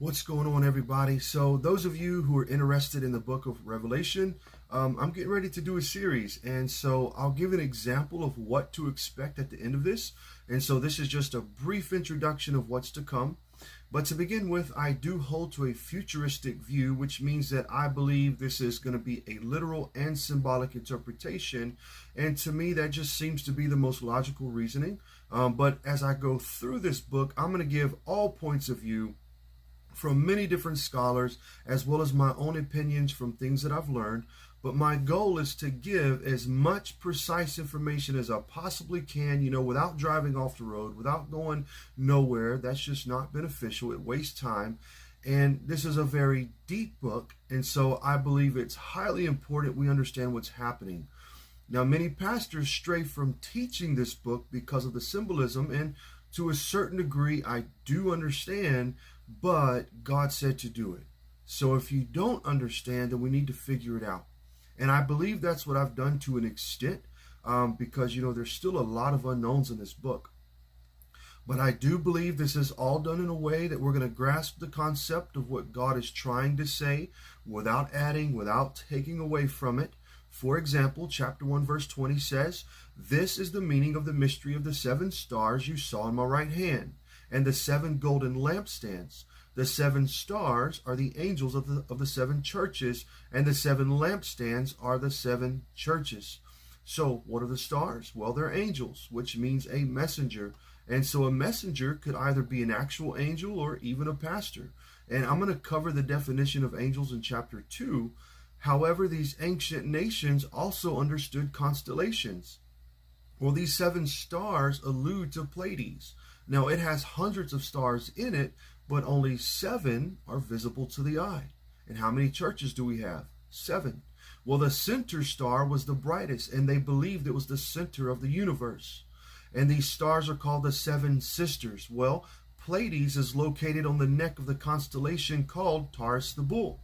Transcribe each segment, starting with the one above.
What's going on, everybody? So those of you who are interested in the book of Revelation, I'm getting ready to do a series. And so I'll give an example of what to expect at the end of this. And so this is just a brief introduction of what's to come. But to begin with, I do hold to a futuristic view, which means that I believe this is going to be a literal and symbolic interpretation. And to me, that just seems to be the most logical reasoning. But as I go through this book, I'm going to give all points of view from many different scholars, as well as my own opinions from things that I've learned. But my goal is to give as much precise information as I possibly can, without driving off the road, without going nowhere. That's just not beneficial. It wastes time. And this is a very deep book. And so I believe it's highly important we understand what's happening. Now, many pastors stray from teaching this book because of the symbolism, and to a certain degree, I do understand, but God said to do it. So if you don't understand, then we need to figure it out. And I believe that's what I've done to an extent, because, there's still a lot of unknowns in this book. But I do believe this is all done in a way that we're going to grasp the concept of what God is trying to say without adding, without taking away from it. For example, chapter 1, verse 20 says, "This is the meaning of the mystery of the 7 stars you saw in my right hand, and the 7 golden lampstands. The 7 stars are the angels of the 7 churches, and the 7 lampstands are the 7 churches." So what are the stars? Well, they're angels, which means a messenger. And so a messenger could either be an actual angel or even a pastor. And I'm going to cover the definition of angels in chapter 2. However, these ancient nations also understood constellations. Well, these 7 stars allude to Pleiades. Now, it has hundreds of stars in it, but only 7 are visible to the eye. And how many churches do we have? 7. Well, the center star was the brightest, and they believed it was the center of the universe. And these stars are called the 7 sisters. Well, Pleiades is located on the neck of the constellation called Taurus the Bull.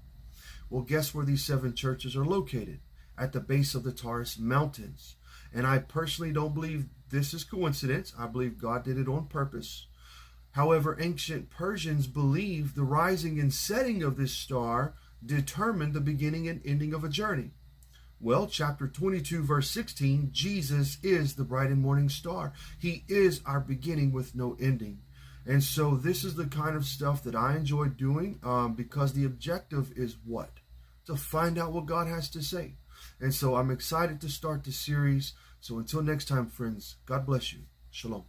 Well, guess where these 7 churches are located? At the base of the Taurus Mountains. And I personally don't believe this is coincidence. I believe God did it on purpose. However, ancient Persians believed the rising and setting of this star determined the beginning and ending of a journey. Well, chapter 22, verse 16, Jesus is the bright and morning star. He is our beginning with no ending. And so this is the kind of stuff that I enjoy doing, because the objective is what? To find out what God has to say. And so I'm excited to start the series. So until next time, friends, God bless you. Shalom.